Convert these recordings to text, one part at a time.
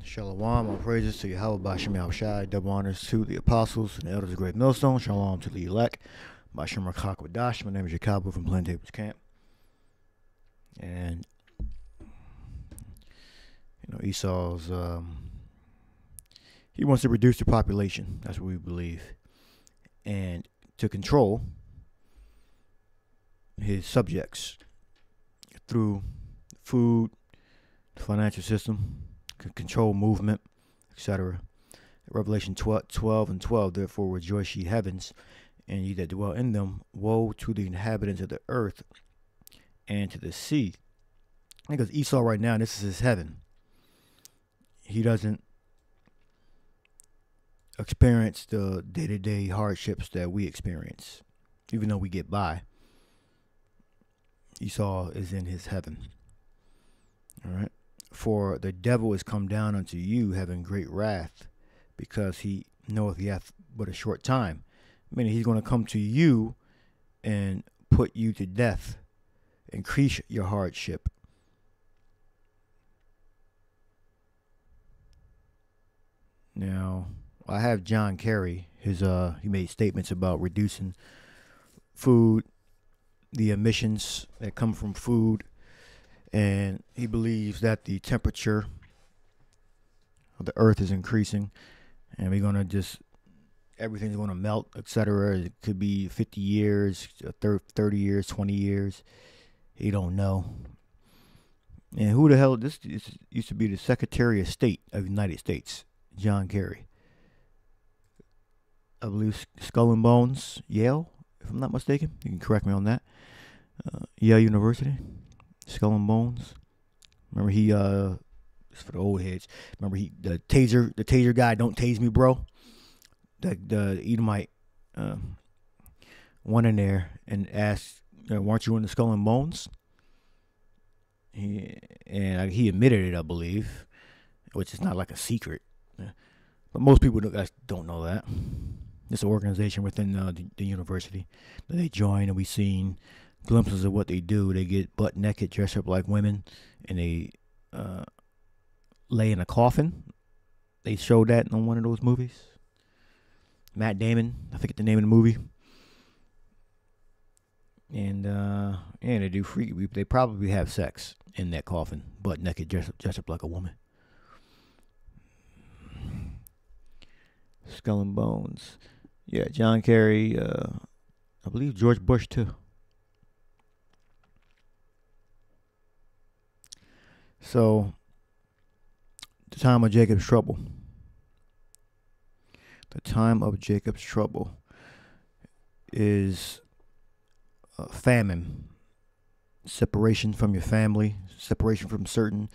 Shalom, all praises to Yahweh Bashem Yahushai, double honors to the apostles and the elders of Great Millstone. Shalom to the elect. Bashem Rakak Wadash. My name is Jacobo from Plaintables Camp. And, Esau's, he wants to reduce the population. That's what we believe. And to control his subjects through food, the financial system, control movement, etc. Revelation 12 and 12, therefore rejoice ye heavens, and ye that dwell in them. Woe to the inhabitants of the earth and to the sea. Because Esau right now, this is his heaven. He doesn't experience the day-to-day hardships that we experience, even though we get by. Esau is in his heaven. All right. For the devil is come down unto you, having great wrath, because he knoweth he hath but a short time. Meaning he's going to come to you and put you to death, increase your hardship. Now, I have John Kerry. He made statements about reducing food, the emissions that come from food. And he believes that the temperature of the earth is increasing, and we're going to everything's going to melt, etc. It could be 50 years, 30 years, 20 years. He don't know. And who the hell, this used to be the Secretary of State of the United States, John Kerry. I believe Skull and Bones, Yale, if I'm not mistaken. You can correct me on that. Yale University. Skull and Bones. Remember he it's for the old heads. Remember the taser guy, don't tase me, bro. The Edomite went in there and asked, weren't you in the Skull and Bones? He admitted it, I believe, which is not like a secret. But most people don't know that. It's an organization within the university that they join, and we've seen glimpses of what they do. They get butt naked, dress up like women, and they lay in a coffin. They showed that in one of those movies. Matt Damon, I forget the name of the movie. And they do freaky. They probably have sex in that coffin, butt naked, dress up like a woman. Skull and Bones. Yeah, John Kerry. I believe George Bush too. So, the time of Jacob's trouble. The time of Jacob's trouble is famine, separation from your family, separation from certain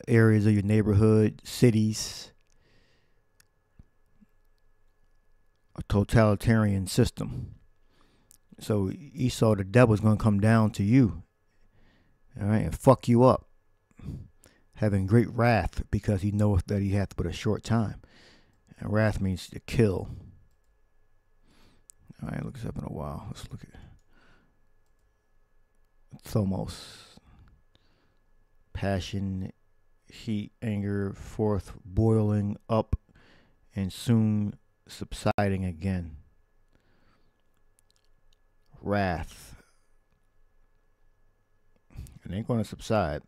areas of your neighborhood, cities, a totalitarian system. So, Esau, the devil, is going to come down to you, all right, and fuck you up, having great wrath, because he knoweth that he hath but a short time. And wrath means to kill. All right, look this up in a while. Let's look at Thomos. Passion, heat, anger, forth, boiling up, and soon subsiding again. Wrath. It ain't going to subside.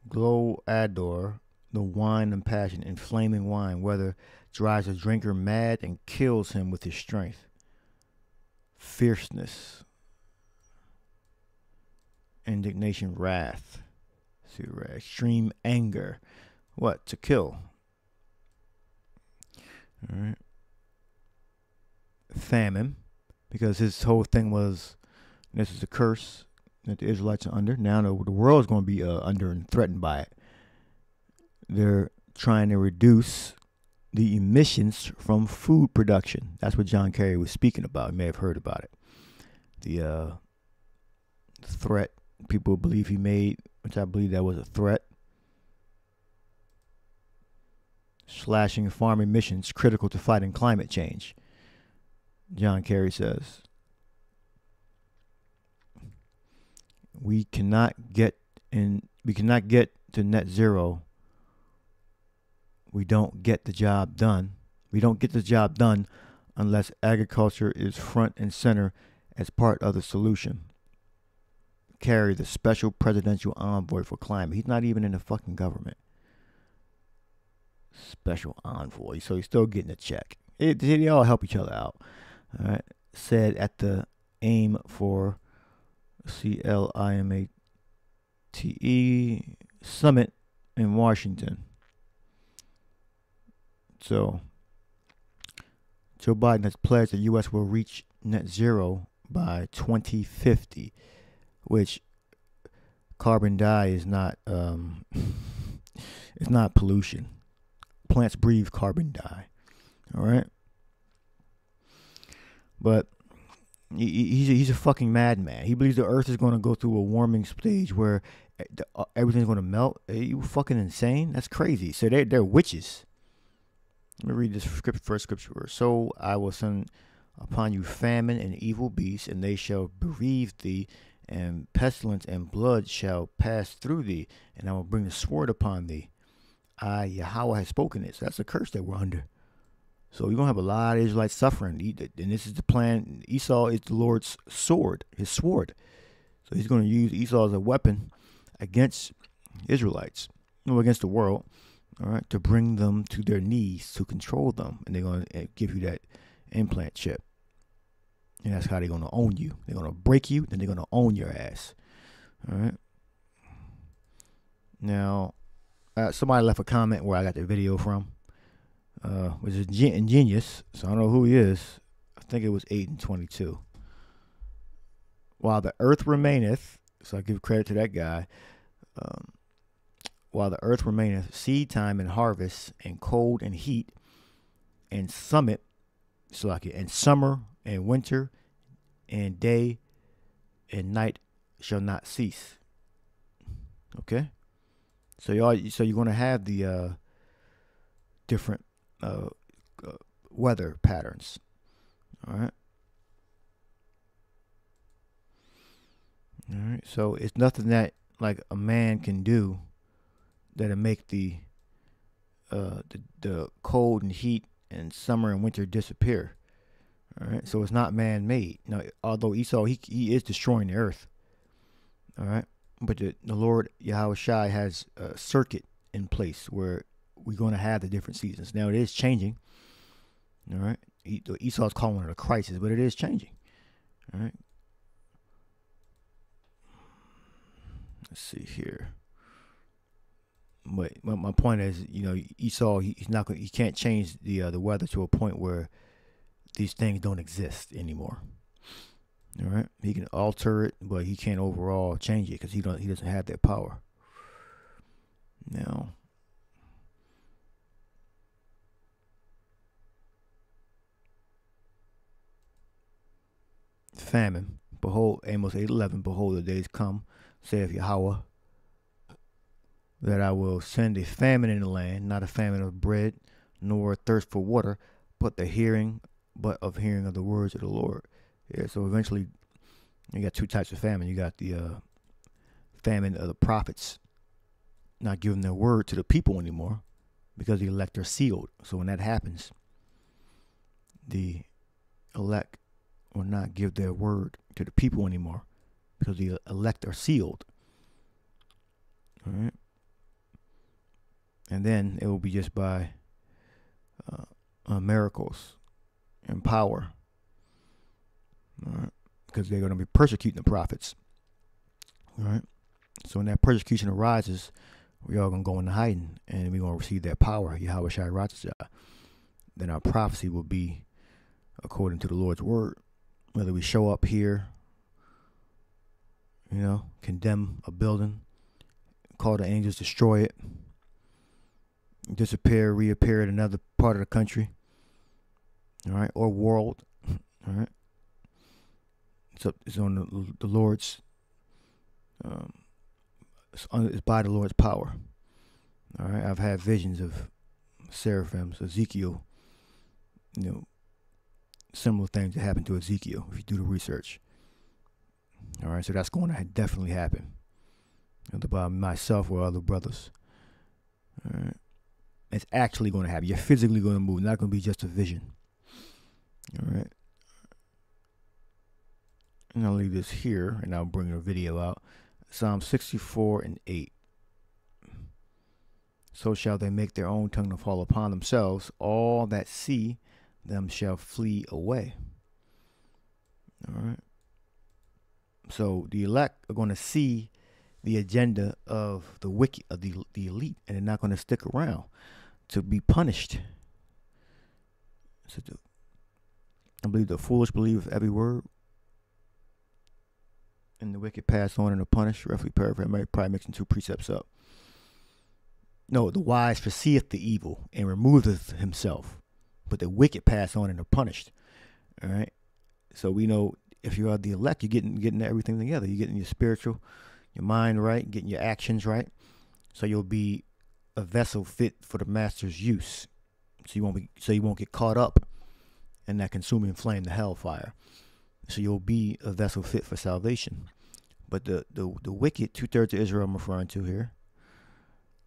Glow ador, the wine and passion, inflaming wine, whether drives a drinker mad and kills him with his strength. Fierceness, indignation, wrath, extreme anger, what? To kill. All right. Famine, because his whole thing was, this is a curse that the Israelites are under. Now the world is going to be under and threatened by it. They're trying to reduce the emissions from food production. That's what John Kerry was speaking about. You may have heard about it. The threat people believe he made, which I believe that was a threat. Slashing farm emissions critical to fighting climate change. John Kerry says, we cannot get to net zero we don't get the job done. We don't get the job done unless agriculture is front and center as part of the solution. Kerry, the special presidential envoy for climate. He's not even in the fucking government. Special envoy. So he's still getting a check. They all help each other out. All right. Said at the AIM for CLIMATE summit in Washington. So Joe Biden has pledged the U.S. will reach net zero by 2050, which carbon dioxide is not it's not pollution. Plants breathe carbon dioxide. All right, but he's a fucking madman. He believes the Earth is going to go through a warming stage where everything's going to melt. Are you fucking insane? That's crazy. So they're witches. Let me read this first scripture verse. So I will send upon you famine and evil beasts, and they shall bereave thee, and pestilence and blood shall pass through thee, and I will bring the sword upon thee. I, Yahweh, has spoken it. So that's the curse that we're under. So you're going to have a lot of Israelites suffering. And this is the plan. Esau is the Lord's sword, his sword. So he's going to use Esau as a weapon against Israelites, against the world, all right, to bring them to their knees, to control them. And they're going to give you that implant chip. And that's how they're going to own you. They're going to break you, then they're going to own your ass. All right. Now, somebody left a comment where I got the video from. Was ingenious, so I don't know who he is. I think it was 8 and 22. While the earth remaineth, so I give credit to that guy. While the earth remaineth, seed time and harvest, and cold and heat, and summit, and summer and winter, and day and night shall not cease. Okay, so you're gonna have the different weather patterns. All right. All right. So it's nothing that like a man can do that'll make the cold and heat and summer and winter disappear. All right. So it's not man-made. Now, although Esau he is destroying the earth. All right. But the Lord Yahweh Shai has a circuit in place where we're going to have the different seasons. Now, it is changing. All right. Esau's calling it a crisis, but it is changing. All right. Let's see here. But my point is, Esau, he can't change the weather to a point where these things don't exist anymore. All right. He can alter it, but he can't overall change it because he doesn't have that power. Now, famine. Behold, Amos 8:11. Behold, the days come, saith Yahweh, that I will send a famine in the land, not a famine of bread, nor a thirst for water, but of hearing of the words of the Lord. Yeah, so eventually you got two types of famine. You got the famine of the prophets not giving their word to the people anymore because the elect are sealed. So when that happens, the elect will not give their word to the people anymore because the elect are sealed. All right. And then it will be just by miracles and power. All right. Because they're going to be persecuting the prophets. All right. So when that persecution arises, we all going to go into hiding and we're going to receive that power. Yahweh Shai Ratzah. Then our prophecy will be according to the Lord's word. Whether we show up here, condemn a building, call the angels, destroy it, disappear, reappear in another part of the country, all right, or world, all right. It's on the Lord's, it's by the Lord's power, all right. I've had visions of seraphims, Ezekiel, similar things that happened to Ezekiel if you do the research. All right, so that's going to definitely happen. Either by myself or other brothers. All right. It's actually going to happen. You're physically going to move, not going to be just a vision. All right. And I'll leave this here, and I'll bring a video out. Psalm 64:8. So shall they make their own tongue to fall upon themselves. All that see them shall flee away. All right. So the elect are going to see the agenda of the wicked, of the elite, and they're not going to stick around to be punished. So I believe the foolish believe every word, and the wicked pass on and are punished. Roughly paraphrase, probably mixing two precepts up. No, the wise foreseeth the evil and removeth himself, but the wicked pass on and are punished. All right. So we know if you are the elect, you're getting everything together. You're getting your spiritual, your mind right, getting your actions right. So you'll be a vessel fit for the master's use. So you won't get caught up in that consuming flame, the hellfire. So you'll be a vessel fit for salvation. But the wicked, 2/3 of Israel I'm referring to here.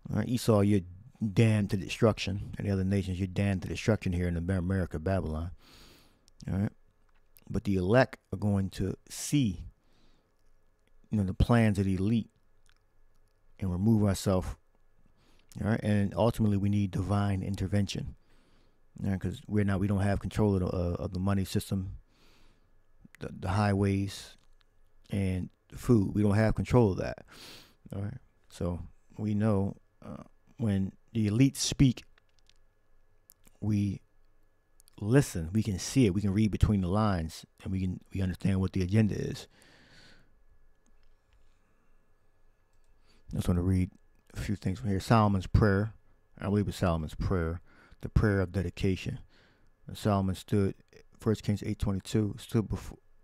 All right, Esau, you're damned to destruction. And the other nations, you're damned to destruction here in America, Babylon. All right. But the elect are going to see, the plans of the elite and remove ourselves. All right. And ultimately we need divine intervention. Because we don't have control of the money system, the highways, and the food. We don't have control of that. All right. So we know when the elites speak, we listen. We can see it. We can read between the lines, and we understand what the agenda is. I just want to read a few things from here. Solomon's prayer. I believe it's Solomon's prayer. The prayer of dedication. And Solomon stood, 1 Kings 8:22, stood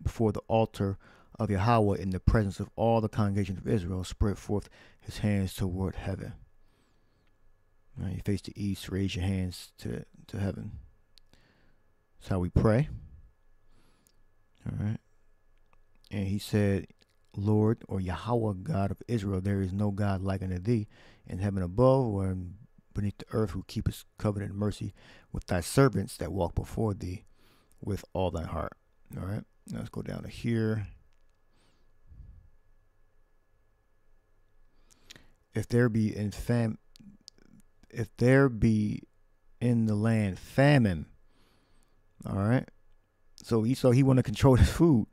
before the altar of Yahweh in the presence of all the congregation of Israel, spread forth his hands toward heaven. Now you face the east, raise your hands to heaven. That's how we pray. All right. And he said, Lord, or Yahweh, God of Israel, there is no God like unto thee in heaven above or beneath the earth, who keepeth covenant and mercy with thy servants that walk before thee with all thy heart. All right. Now let's go down to here. If there be in the land famine. All right. So he want to control his food.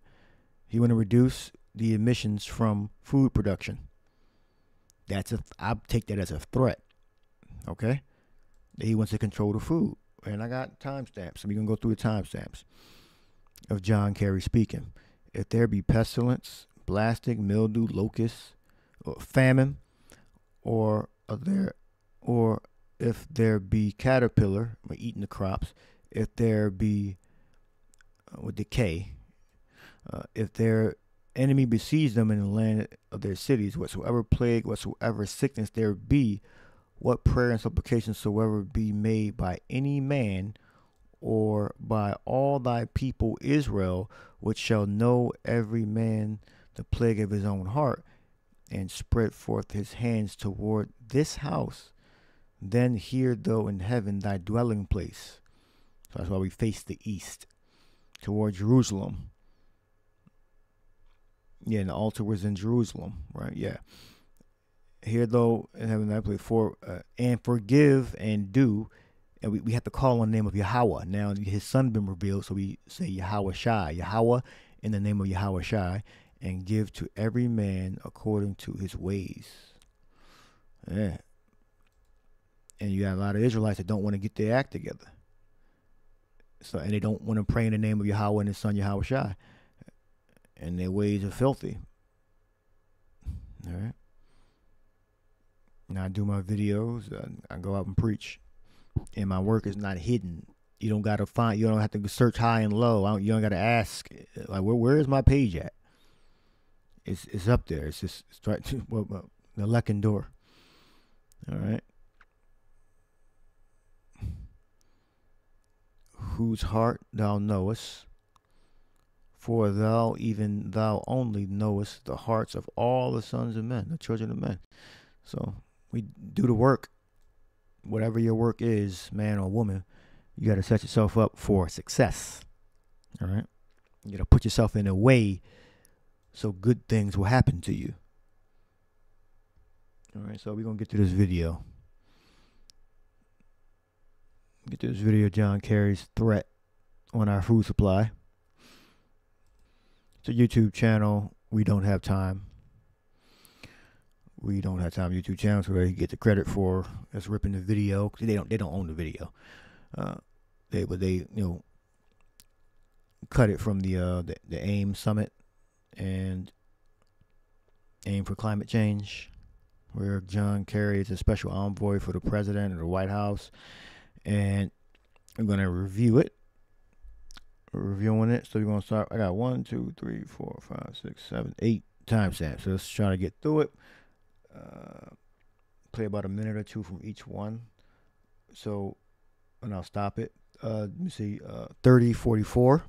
He want to reduce the emissions from food production. I take that as a threat. Okay. He wants to control the food. And I got timestamps. So we're going to go through the timestamps of John Kerry speaking. If there be pestilence, blasting, mildew, locusts, or famine, or if there be caterpillar eating the crops, if there be decay, if their enemy besiege them in the land of their cities, whatsoever plague, whatsoever sickness there be, what prayer and supplication soever be made by any man or by all thy people Israel, which shall know every man the plague of his own heart, and spread forth his hands toward this house, then hear thou in heaven thy dwelling place. So that's why we face the east, toward Jerusalem. Yeah, and the altar was in Jerusalem, right? Yeah. Hear thou in heaven thy place, and forgive and do. And we have to call on the name of Yahweh. Now his son been revealed, so we say Yahweh Shai. Yahweh in the name of Yahweh Shai. And give to every man according to his ways. Yeah. And you got a lot of Israelites that don't want to get their act together. So, and they don't want to pray in the name of Yahweh and his son Yahweh Shai. And their ways are filthy. All right. Now I do my videos. I go out and preach. And my work is not hidden. You don't got to you don't have to search high and low. You don't got to ask, like, where is my page at? It's up there. It's right to the Lecken door. All right. Whose heart thou knowest, for thou, even thou only, knowest the hearts of all the sons of men, the children of men. So we do the work. whatever your work is, man or woman, you got to set yourself up for success. All right? You got to put yourself in a way so good things will happen to you. All right, so we're going to get to this video. Get to this video, John Kerry's threat on our food supply. It's a YouTube channel. We don't have time. We don't have time YouTube channel, so they get the credit for us ripping the video. They don't own the video. They cut it from the AIM summit and AIM for climate change, where John Kerry is a special envoy for the president of the White House, and I'm gonna review it. We're reviewing it, so we're gonna start. I got 1, 2, 3, 4, 5, 6, 7, 8 timestamps. So let's try to get through it. Play about a minute or two from each one. So, and I'll stop it. Let me see. 30:44.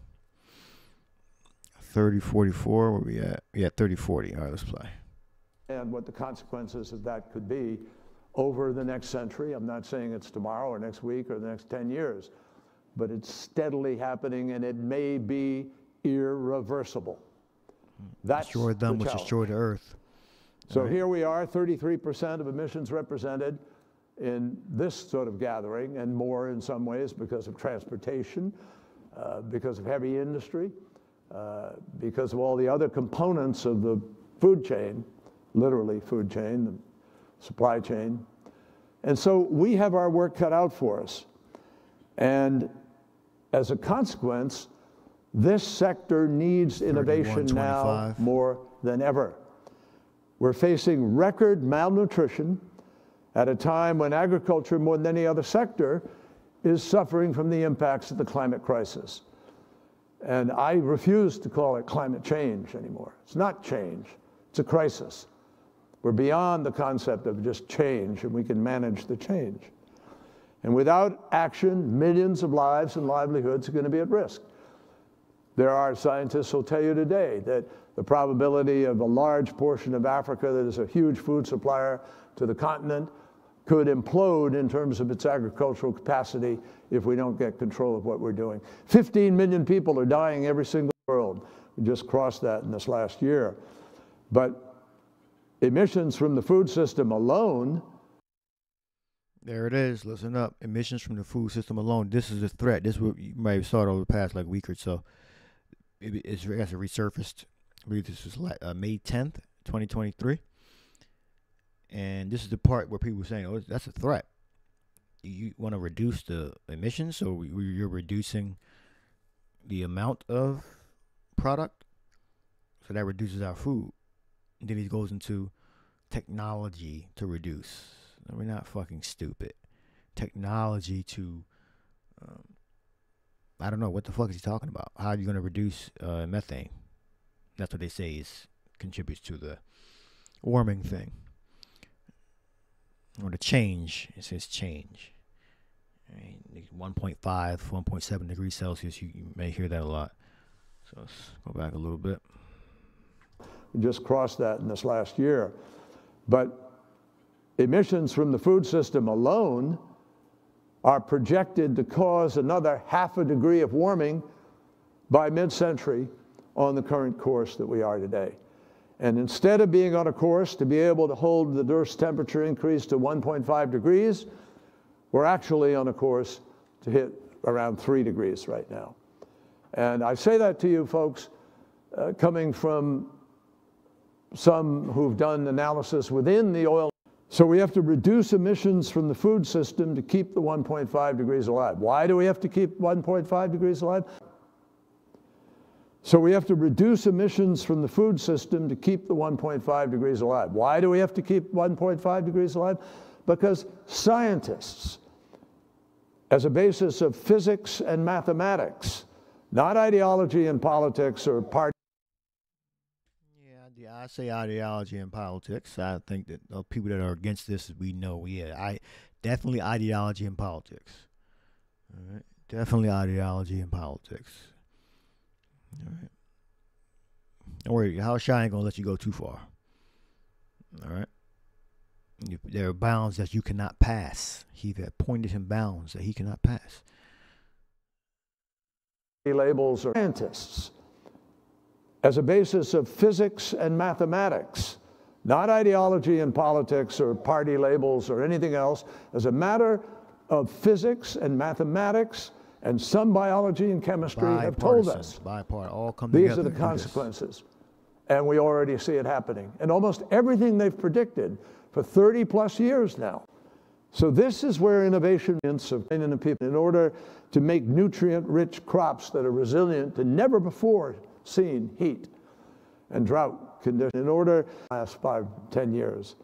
30:44. Where we at? We at 30:40. All right, let's play. And what the consequences of that could be over the next century. I'm not saying it's tomorrow or next week or the next 10 years, but it's steadily happening, and it may be irreversible. That's destroy them, which destroy the earth. So here we are, 33% of emissions represented in this sort of gathering, and more in some ways because of transportation, because of heavy industry, because of all the other components of the food chain, literally food chain, the supply chain. And so we have our work cut out for us. And as a consequence, this sector needs innovation now more than ever. We're facing record malnutrition at a time when agriculture, more than any other sector, is suffering from the impacts of the climate crisis. And I refuse to call it climate change anymore. It's not change, it's a crisis. We're beyond the concept of just change, and we can manage the change. And without action, millions of lives and livelihoods are going to be at risk. There are scientists who will tell you today that the probability of a large portion of Africa that is a huge food supplier to the continent could implode in terms of its agricultural capacity if we don't get control of what we're doing. 15 million people are dying every single world. We just crossed that in this last year. But emissions from the food system alone. There it is. Listen up. Emissions from the food system alone. This is a threat. This is what you might have saw it over the past week or so. It's resurfaced. I believe this was May 10th, 2023. And this is the part where people are saying, oh, that's a threat. You want to reduce the emissions, so you're reducing the amount of product, so that reduces our food. And then he goes into technology to reduce. We're not fucking stupid. Technology to, I don't know, what the fuck is he talking about? How are you going to reduce methane? That's what they say contributes to the warming thing. Or the change. It says change. I mean, 1.5, 1.7 degrees Celsius, you may hear that a lot. So let's go back a little bit. We just crossed that in this last year. But emissions from the food system alone are projected to cause another ½ degree of warming by mid-century on the current course that we are today. And instead of being on a course to be able to hold the Earth's temperature increase to 1.5 degrees, we're actually on a course to hit around 3 degrees right now. And I say that to you folks, coming from some who've done analysis within the oil. So we have to reduce emissions from the food system to keep the 1.5 degrees alive. Why do we have to keep 1.5 degrees alive? So we have to reduce emissions from the food system to keep the 1.5 degrees alive. Why do we have to keep 1.5 degrees alive? Because scientists, as a basis of physics and mathematics, not ideology and politics or party. Yeah, I say ideology and politics. I think that the people that are against this, we know, definitely ideology and politics. All right, definitely ideology and politics. All right. Don't worry, How Shy ain't gonna let you go too far. All right. There are bounds that you cannot pass. He that appointed him bounds that he cannot pass. Labels are scientists as a basis of physics and mathematics, not ideology and politics or party labels or anything else, as a matter of physics and mathematics and some biology and chemistry have told us all come these are the consequences. And we already see it happening. And almost everything they've predicted for 30 plus years now. So this is where innovation of people in order to make nutrient-rich crops that are resilient to never before seen heat and drought conditions in order last 5, 10 years.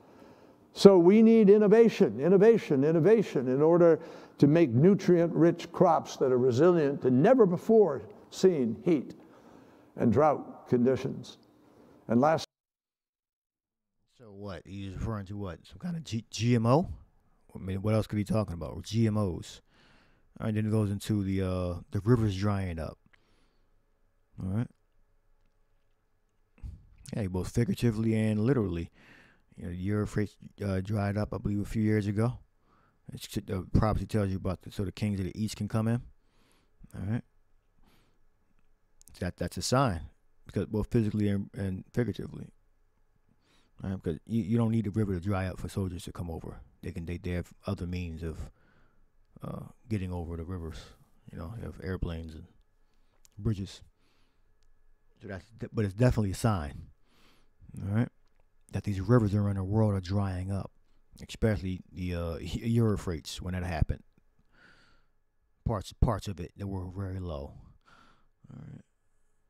So we need innovation in order to make nutrient-rich crops that are resilient to never before seen heat and drought conditions. And last. So what? He's referring to what? Some kind of GMO? I mean, what else could he be talking about? GMOs. All right, then it goes into the rivers drying up. All right. Yeah, both figuratively and literally. You know, the Euphrates dried up, I believe, a few years ago. The prophecy tells you about so the kings of the east can come in. All right. That's a sign, because both physically and figuratively. All right, because you don't need the river to dry up for soldiers to come over. They have other means of getting over the rivers. You know, they have airplanes and bridges. So but it's definitely a sign. All right, that these rivers around the world are drying up, especially the Euphrates when that happened. Parts of it that were very low. All right,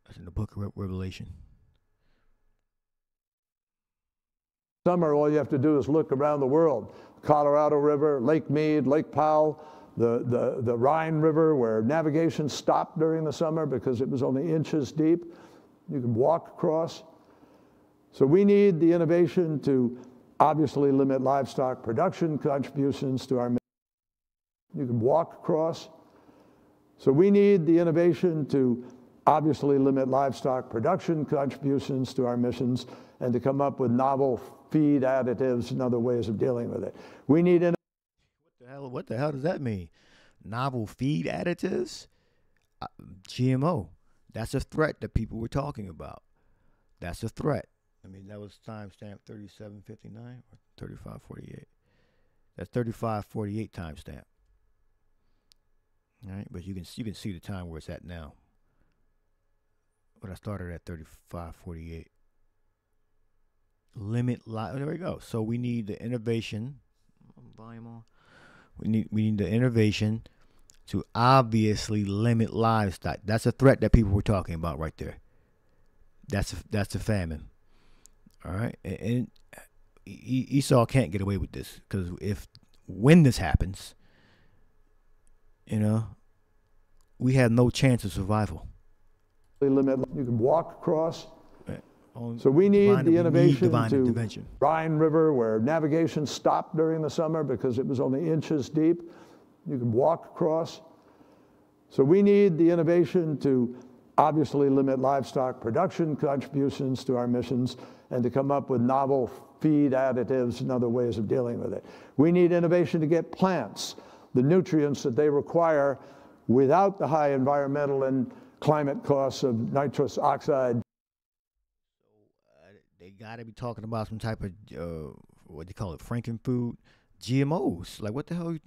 that's in the book of Revelation. Summer, all you have to do is look around the world. Colorado River, Lake Mead, Lake Powell, the Rhine River, where navigation stopped during the summer because it was only inches deep. You can walk across. So we need the innovation to obviously limit livestock production contributions to our mission. You can walk across. So we need the innovation to obviously limit livestock production contributions to our missions and to come up with novel feed additives and other ways of dealing with it. We need What the hell does that mean? Novel feed additives? GMO. That's a threat that people were talking about. That's a threat. I mean, that was timestamp 3759 or 3548. That's 3548 timestamp. All right, but you can see the time where it's at now. But I started at 3548. There we go. So we need the innovation. Volume on. We need the innovation to obviously limit livestock. That's a threat that people were talking about right there. That's a famine. All right, and Esau can't get away with this, because when this happens, you know, we have no chance of survival. Limit. You can walk across. So we need the innovation to Rhine River, where navigation stopped during the summer because it was only inches deep. You can walk across. So we need the innovation to obviously limit livestock production contributions to our missions and to come up with novel feed additives and other ways of dealing with it. We need innovation to get plants the nutrients that they require without the high environmental and climate costs of nitrous oxide. They got to be talking about some type of, what do you call it, frankenfood, GMOs. Like, what the hell?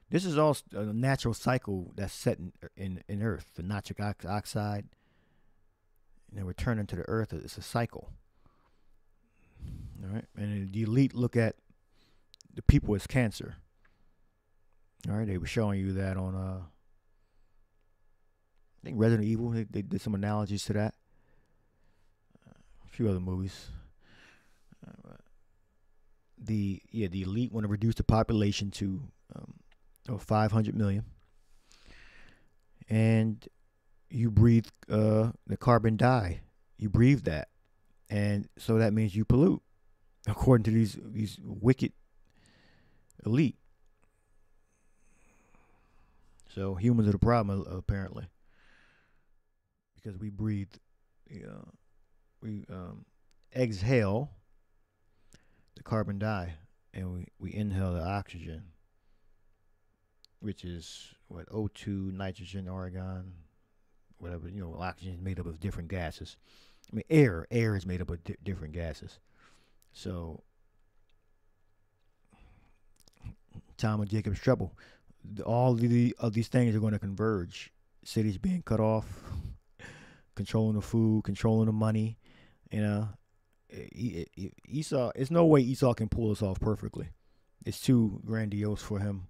This is all a natural cycle that's set in Earth. The nitric oxide, and then returning to the Earth. It's a cycle. All right? And the elite look at the people as cancer. All right? They were showing you that on, I think Resident Evil. They did some analogies to that. A few other movies. The elite want to reduce the population to 500 million, and you breathe the carbon dye. You breathe that, and so that means you pollute, according to these wicked elite. So humans are the problem, apparently, because we breathe. We exhale the carbon dye and we inhale the oxygen, which is what, O2, nitrogen, argon, whatever. Oxygen is made up of different gases. I mean, air is made up of different gases. So, time of Jacob's trouble. All of these things are going to converge. Cities being cut off, controlling the food, controlling the money. Esau. There's no way Esau can pull this off perfectly. It's too grandiose for him.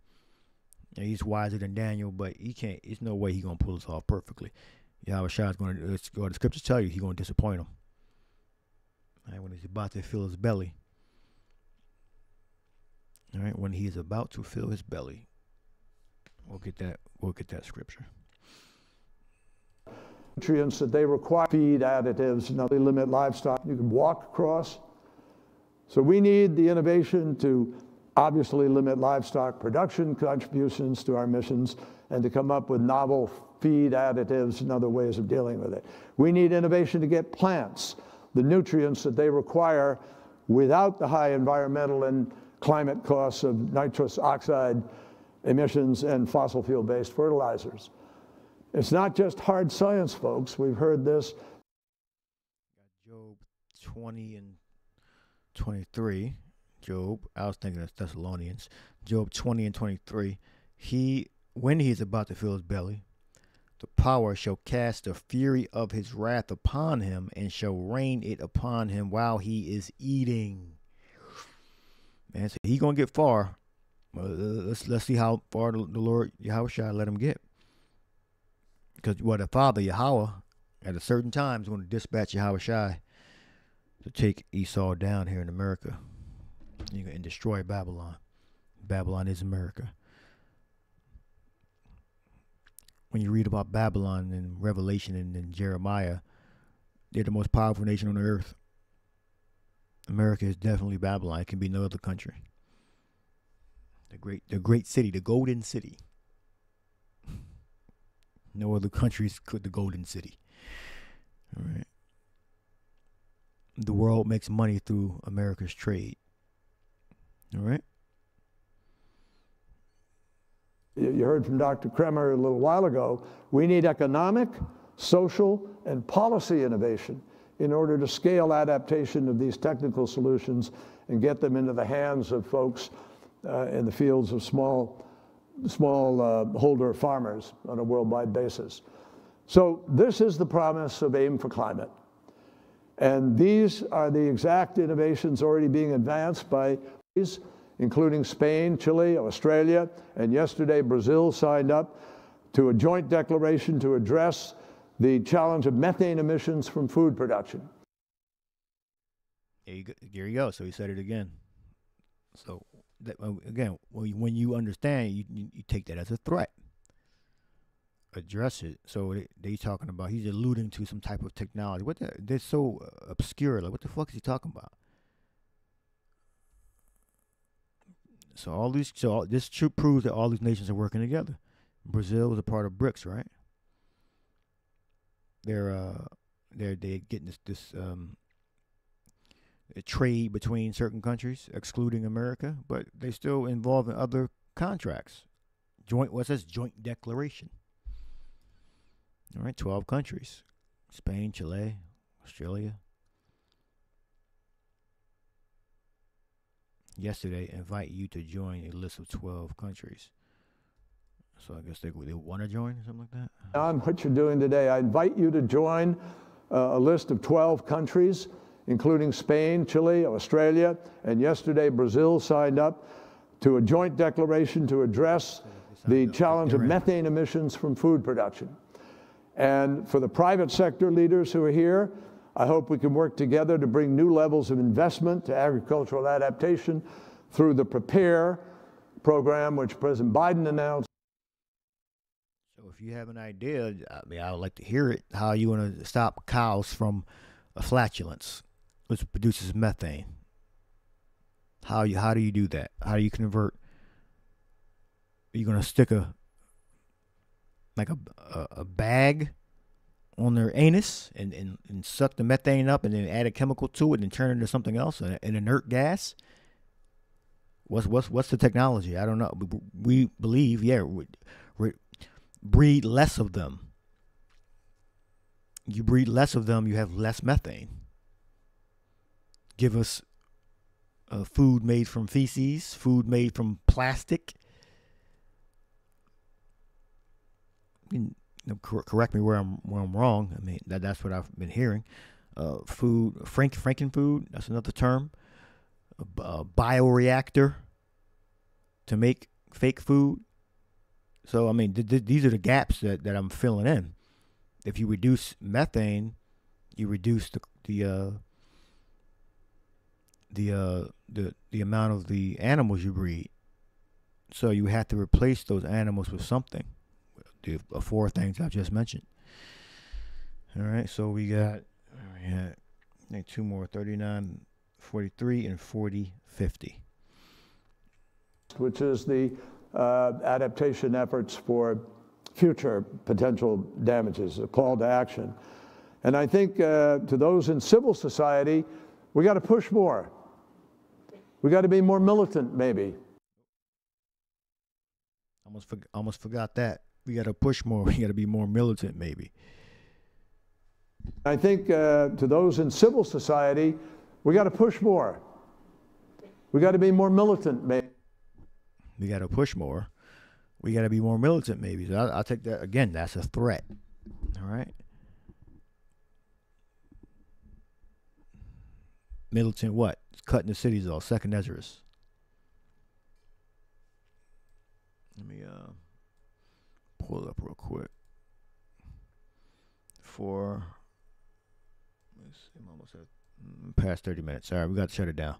He's wiser than Daniel, but he can't. There's no way he's gonna pull this off perfectly. Yahushua is going to. The scriptures tell you he's going to disappoint him. All right, when he's about to fill his belly. All right, when he is about to fill his belly, we'll get that scripture. Nutrients that they require, feed additives, they limit livestock. You can walk across. So we need the innovation to obviously limit livestock production contributions to our missions and to come up with novel feed additives and other ways of dealing with it. We need innovation to get plants the nutrients that they require without the high environmental and climate costs of nitrous oxide emissions and fossil fuel-based fertilizers. It's not just hard science, folks. We've heard this. Job 20 and 23. Job, I was thinking of Thessalonians. Job 20 and 23. When he is about to fill his belly, the power shall cast the fury of his wrath upon him, and shall rain it upon him while he is eating. Man, so he gonna get far. Let's see how far the Lord Yahushua let him get. Because the Father Yahweh at a certain time is going to dispatch Yahushua to take Esau down here in America and destroy Babylon. Babylon is America. When you read about Babylon in Revelation and in Jeremiah, they're the most powerful nation on the earth. America is definitely Babylon. It can be no other country. The great city, the golden city. No other countries could the golden city. All right. The world makes money through America's trade. All right. You heard from Dr. Kremer a little while ago. We need economic, social, and policy innovation in order to scale adaptation of these technical solutions and get them into the hands of folks in the fields of smallholder farmers on a worldwide basis. So this is the promise of AIM for Climate. And these are the exact innovations already being advanced by countries, including Spain, Chile, Australia, and yesterday Brazil signed up to a joint declaration to address the challenge of methane emissions from food production. There you go. So he said it again. So again, when you understand, you take that as a threat. Address it. So they talking about, he's alluding to some type of technology. They're so obscure. Like, what the fuck is he talking about? So this proves that all these nations are working together. Brazil is a part of BRICS, right? They're getting this trade between certain countries, excluding America, but they still involved in other contracts. What's this? Joint declaration. All right, 12 countries. Spain, Chile, Australia. Yesterday, invite you to join a list of 12 countries. So I guess they want to join or something like that? On what you're doing today, I invite you to join a list of 12 countries, including Spain, Chile, Australia, and yesterday Brazil signed up to a joint declaration to address the challenge of methane emissions from food production. And for the private sector leaders who are here, I hope we can work together to bring new levels of investment to agricultural adaptation through the PREPARE program, which President Biden announced. So if you have an idea, I would like to hear it, how you want to stop cows from flatulence, which produces methane. How do you do that? How do you convert? Are you going to stick a bag on their anus and suck the methane up and then add a chemical to it and turn it into something else, an inert gas? What's the technology? I don't know. We believe, we breed less of them. You breed less of them, you have less methane. Give us food made from feces, food made from plastic. Correct me where I'm wrong. I mean that's what I've been hearing. Food, Frankenfood. That's another term. A bioreactor to make fake food. So I mean, these are the gaps that I'm filling in. If you reduce methane, you reduce the amount of the animals you breed. So you have to replace those animals with something. The four things I've just mentioned. All right, so we got I think two more, 39, 43, and 40, 50. Which is the adaptation efforts for future potential damages, a call to action. And I think to those in civil society, we got to push more. We got to be more militant, maybe. Almost forgot that. We got to push more. We got to be more militant, maybe. I think to those in civil society, we got to push more. We got to be more militant, maybe. We got to push more. We got to be more militant, maybe. So I'll take that. Again, that's a threat. All right. Militant what? It's cutting the cities off. Second Ezra's. Let me pull it up real quick. Let's see, I'm almost at past 30 minutes. All right, we got to shut it down.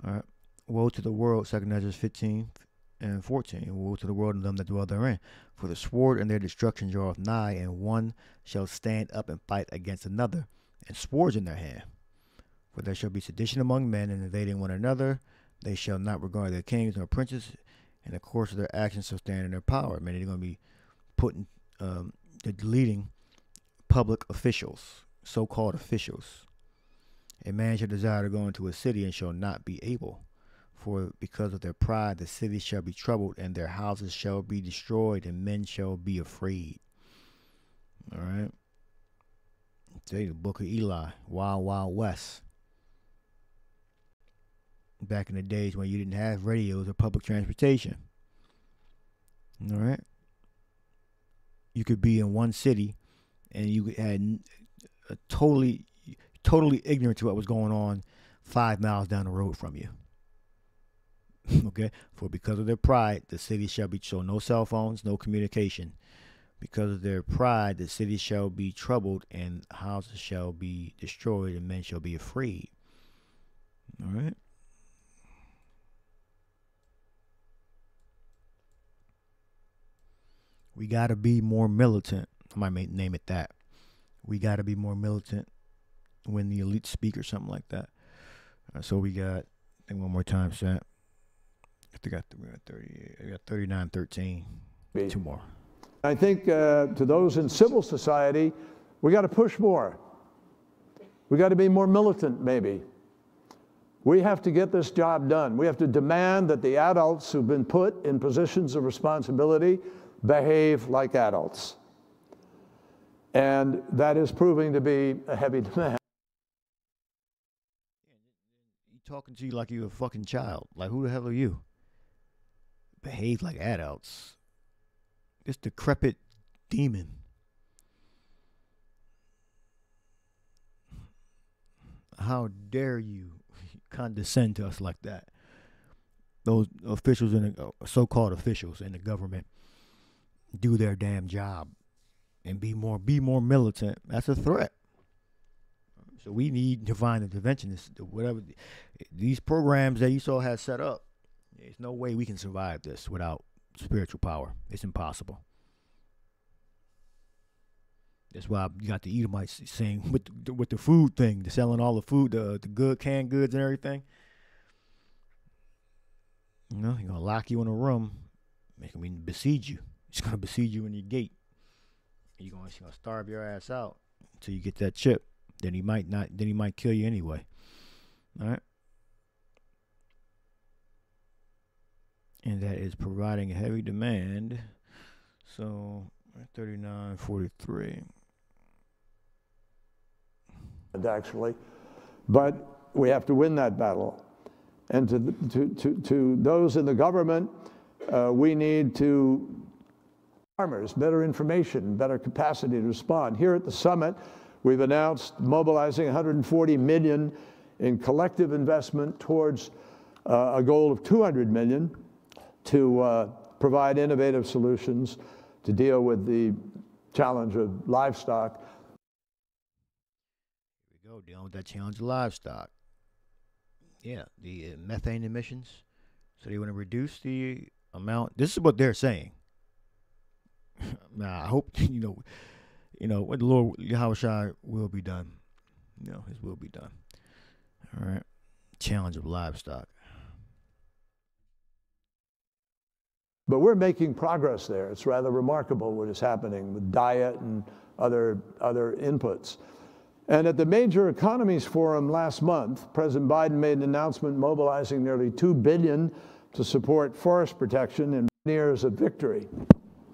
All right. Woe to the world, Second Ezra 15 and 14. Woe to the world and them that dwell therein. For the sword and their destruction draweth nigh, and one shall stand up and fight against another, and swords in their hand. For there shall be sedition among men, and invading one another. They shall not regard their kings nor princes, and the course of their actions shall stand in their power. I mean, they're going to be putting, they're deleting public officials, so-called officials. A man shall desire to go into a city and shall not be able. For because of their pride, the city shall be troubled, and their houses shall be destroyed, and men shall be afraid. All right. Say the book of Eli, Wild Wild West. Back in the days when you didn't have radios or public transportation. All right. You could be in one city and you had a totally ignorant to what was going on 5 miles down the road from you. Okay. For because of their pride, the city shall be, so no cell phones, no communication. Because of their pride, the city shall be troubled, and houses shall be destroyed, and men shall be afraid. All right. We got to be more militant. I might name it that. We got to be more militant when the elite speak or something like that. So we got, I think one more time, Seth. I think we got 38. I got 39, 13. Two more. I think to those in civil society, we got to push more. We got to be more militant, maybe. We have to get this job done. We have to demand that the adults who've been put in positions of responsibility behave like adults. And that is proving to be a heavy demand. He's talking to you like you're a fucking child. Like, who the hell are you? Behave like adults. This decrepit demon. How dare you condescend to us like that? Those officials, in the so-called officials in the government, do their damn job and be more militant. That's a threat. So we need divine interventionists. Whatever these programs that Esau has set up, there's no way we can survive this without spiritual power. It's impossible. That's why you got the Edomites saying with the food thing, they're selling all the food, the good canned goods and everything. You know, he's gonna lock you in a room, make him besiege you. He's gonna besiege you in your gate. He's gonna starve your ass out until you get that chip. Then he might not. Then he might kill you anyway. All right. and that is providing a heavy demand. So 39.43. Actually, but we have to win that battle. And to those in the government, we need to farmers, better information, better capacity to respond. Here at the summit, we've announced mobilizing $140 million in collective investment towards a goal of $200 million to provide innovative solutions to deal with the challenge of livestock. Here we go, dealing with that challenge of livestock. Yeah, the methane emissions. So they want to reduce the amount. This is what they're saying. Now, I hope, what the Lord Yahushua will be done. His will be done. All right. Challenge of livestock. But we're making progress there. It's rather remarkable what is happening with diet and other inputs. And at the Major Economies Forum last month, President Biden made an announcement mobilizing nearly $2 billion to support forest protection in years of victory.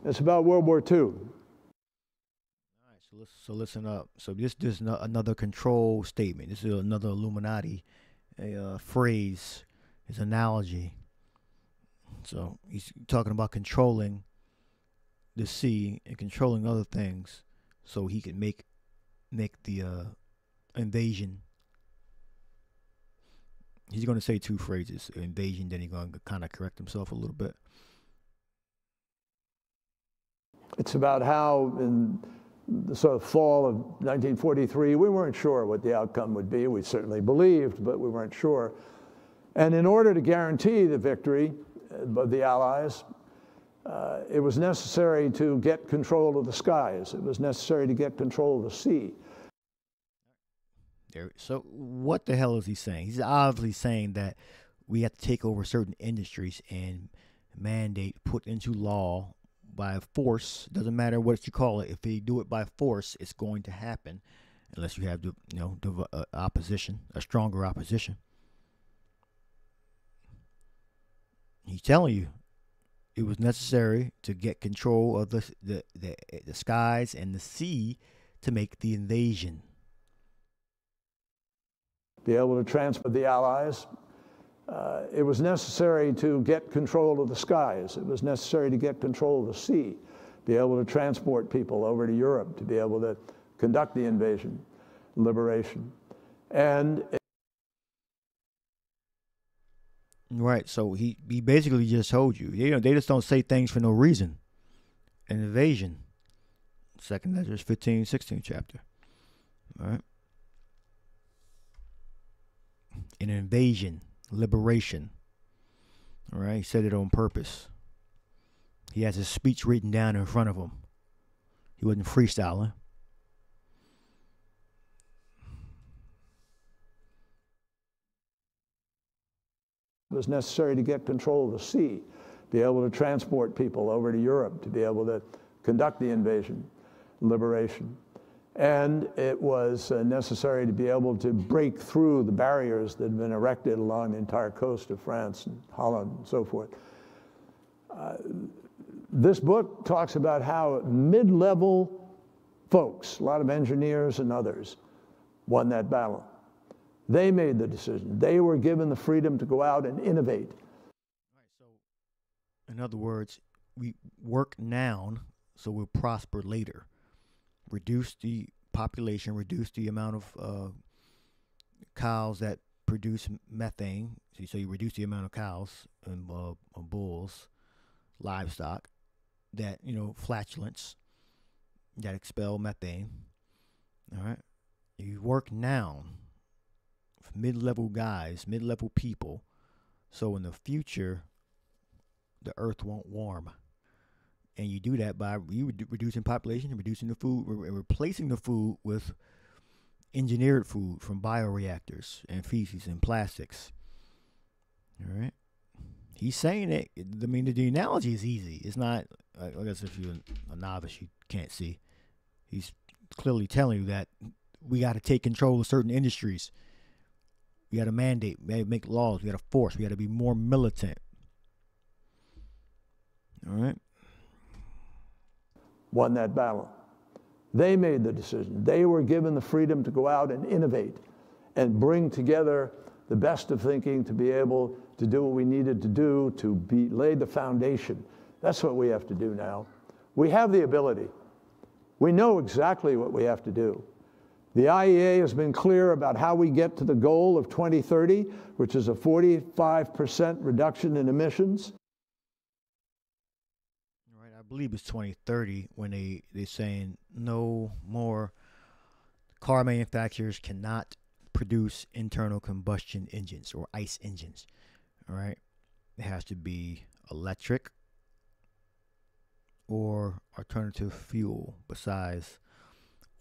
It's about World War II. All right, so listen up. So this is another control statement. This is another Illuminati phrase, his analogy. So he's talking about controlling the sea and controlling other things so he can make the invasion. He's going to say two phrases, invasion, then he's going to kind of correct himself a little bit. It's about how in the sort of fall of 1943, we weren't sure what the outcome would be. We certainly believed, but we weren't sure. And in order to guarantee the victory of the Allies, it was necessary to get control of the skies. It was necessary to get control of the sea. So what the hell is he saying? He's obviously saying that we have to take over certain industries and mandate, put into law by force. Doesn't matter what you call it. If they do it by force, it's going to happen, unless you have the opposition, a stronger opposition. He's telling you it was necessary to get control of the skies and the sea to make the invasion. Be able to transport the Allies. It was necessary to get control of the skies. It was necessary to get control of the sea, be able to transport people over to Europe, to be able to conduct the invasion, liberation. And right, so he basically just told you, they just don't say things for no reason. An invasion. 2nd Ezra 15, 16 chapter. All right. An invasion, liberation. All right, he said it on purpose. He has his speech written down in front of him. He wasn't freestyling. It was necessary to get control of the sea, be able to transport people over to Europe, to be able to conduct the invasion, liberation. And it was necessary to be able to break through the barriers that had been erected along the entire coast of France and Holland and so forth. This book talks about how mid-level folks, a lot of engineers and others, won that battle. They made the decision. They were given the freedom to go out and innovate. All right, so in other words, we work now so we'll prosper later. Reduce the population, reduce the amount of cows that produce methane. So you reduce the amount of cows and bulls, livestock, that, flatulence, that expel methane. All right. You work now for mid-level guys, mid-level people, so in the future, the earth won't warm. And you do that by reducing population, reducing the food, replacing the food with engineered food from bioreactors and feces and plastics. All right. He's saying it. I mean, the analogy is easy. It's not, I guess if you're a novice, you can't see. He's clearly telling you that we got to take control of certain industries. We got to mandate, we got to make laws, we got to force, we got to be more militant. All right. Won that battle. They made the decision. They were given the freedom to go out and innovate and bring together the best of thinking to be able to do what we needed to do to lay the foundation. That's what we have to do now. We have the ability. We know exactly what we have to do. The IEA has been clear about how we get to the goal of 2030, which is a 45% reduction in emissions. Right, I believe it's 2030 when they're saying no more car manufacturers cannot produce internal combustion engines or ICE engines. All right, it has to be electric or alternative fuel besides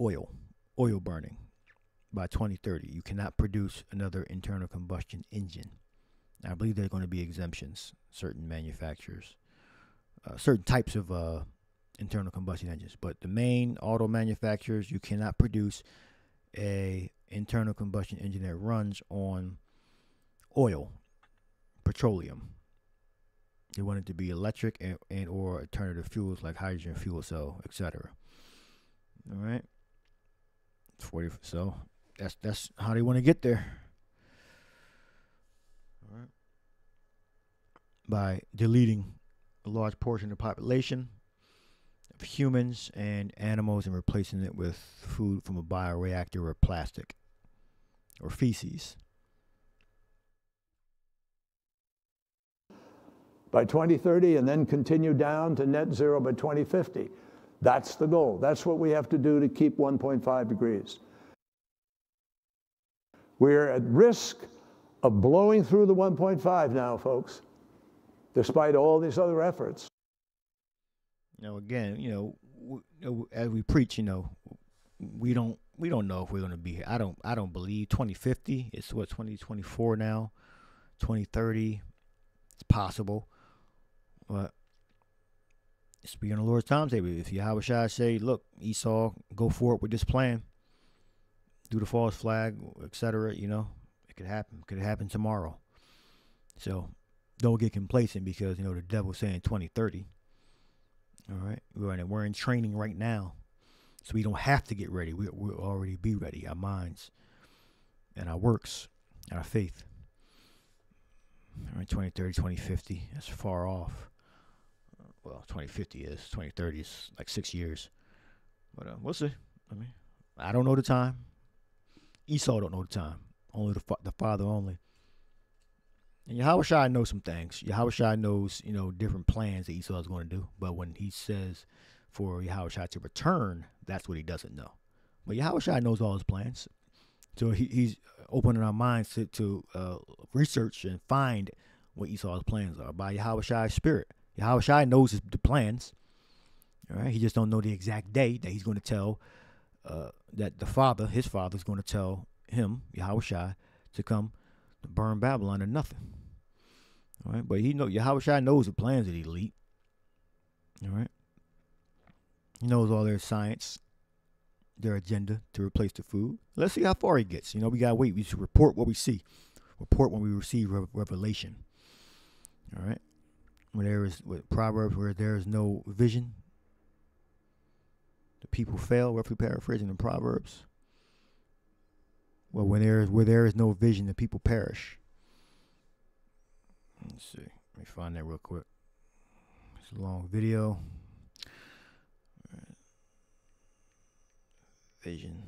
oil burning by 2030. You cannot produce another internal combustion engine. I believe there are going to be exemptions, certain manufacturers, certain types of internal combustion engines. But the main auto manufacturers, you cannot produce a internal combustion engine that runs on oil, petroleum. They want it to be electric and or alternative fuels like hydrogen fuel cell, etc. All right. 40. So that's how they want to get there. All right. By deleting a large portion of the population of humans and animals and replacing it with food from a bioreactor or plastic or feces. By 2030, and then continue down to net zero by 2050. That's the goal. That's what we have to do to keep 1.5 degrees. We're at risk of blowing through the 1.5 now, folks, despite all these other efforts. Again, as we preach, we don't know if we're going to be here. I don't believe 2050. It's what, 2024 now, 2030. It's possible, but it's being the Lord's timetable. If Yahweh say, look, Esau, go forward with this plan, do the false flag, etc., it could happen. It could happen tomorrow. So don't get complacent because, the devil's saying 2030. All right. We're in training right now. So we don't have to get ready. We'll already be ready. Our minds and our works and our faith. All right, 2030, 2050. That's far off. Well, 2050 is. 2030 is like 6 years. But we'll see. I don't know the time. Esau don't know the time. Only the Father only. And Yahushua knows some things. Yahushua knows, different plans that Esau is going to do. But when he says for Yahushua to return, that's what he doesn't know. But Yahushua knows all his plans. So he's opening our minds to research and find what Esau's plans are by Yahushua's spirit. Yahushua knows the plans. All right. He just don't know the exact day that he's going to tell that his father is going to tell him, Yahushua, to come to burn Babylon or nothing. All right. But Yahushua knows the plans of the elite. All right. He knows all their science, their agenda to replace the food. Let's see how far he gets. We got to wait. We should report what we see. Report when we receive revelation. All right. With Proverbs, where there is no vision, the people fail. Roughly paraphrasing in Proverbs. Well, where there is no vision, the people perish. Let's see. Let me find that real quick. It's a long video. Vision.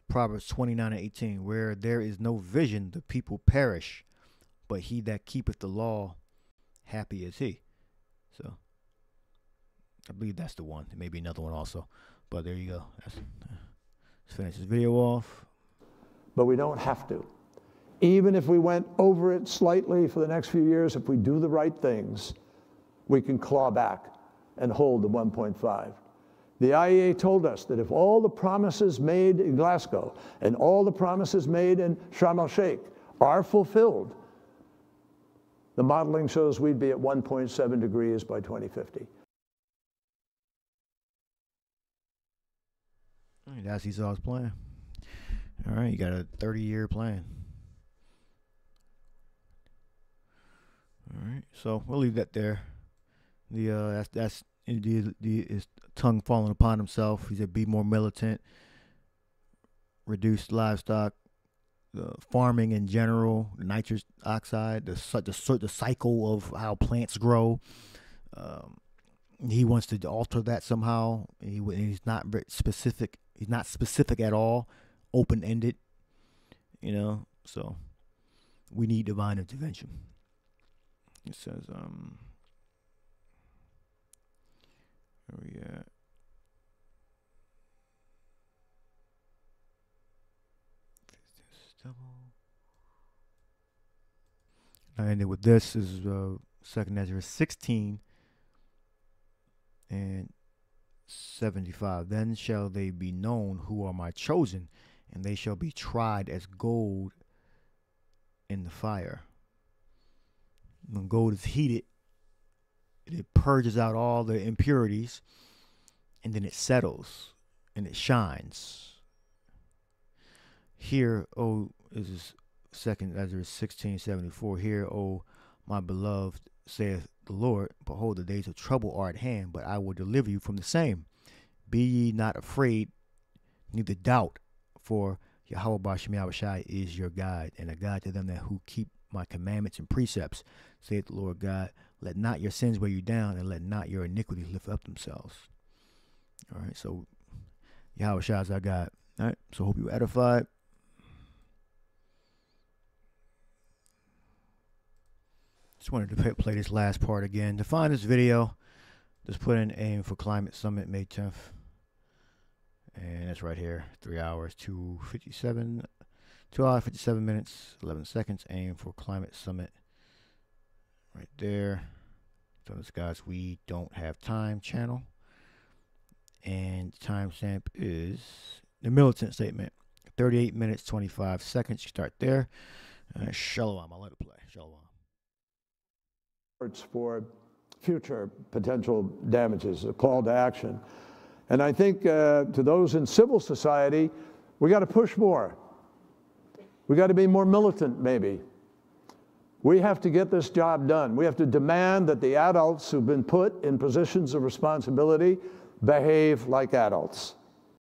Proverbs 29:18. Where there is no vision, the people perish, but he that keepeth the law, happy is he. So, I believe that's the one. There may be another one also, but there you go. Let's finish this video off. But we don't have to. Even if we went over it slightly for the next few years, if we do the right things, we can claw back and hold the 1.5. The IEA told us that if all the promises made in Glasgow and all the promises made in Sharm el-Sheikh are fulfilled, the modeling shows we'd be at 1.7 degrees by 2050. That's Esau's plan. All right, you got a 30-year plan. All right, so we'll leave that there. That's his tongue falling upon himself. He said, "Be more militant, reduce livestock, farming in general, the nitrous oxide, the cycle of how plants grow." He wants to alter that somehow. He's not very specific. He's not specific at all. Open-ended, So we need divine intervention. It says, where we at? I ended with this. This is 2 Ezra 16 and 75. Then shall they be known who are my chosen, and they shall be tried as gold in the fire. When gold is heated, it purges out all the impurities, and then it settles and it shines. Here, this is 2 Ezra 16:74. Here, my beloved, saith the Lord, behold, the days of trouble are at hand, but I will deliver you from the same. Be ye not afraid, neither doubt, for Yahweh B'Shem Yahushai is your guide, and a guide to them that who keep my commandments and precepts, saith the Lord God. Let not your sins weigh you down, and let not your iniquities lift up themselves. All right, so Yahushai is our God. All right, so hope you were edified. Just wanted to play this last part again. To find this video, just put in AIM for Climate Summit May 10th. And that's right here. 3 hours, 2 hours, 57 minutes, 11 seconds. AIM for Climate Summit. Right there. So this guy's We Don't Have Time channel. And timestamp is the Militant statement. 38 minutes, 25 seconds. You start there. Shalom. I'll let it play. Shalom. For future potential damages, a call to action. And I think to those in civil society, we got to push more. We got to be more militant, maybe. We have to get this job done. We have to demand that the adults who've been put in positions of responsibility behave like adults.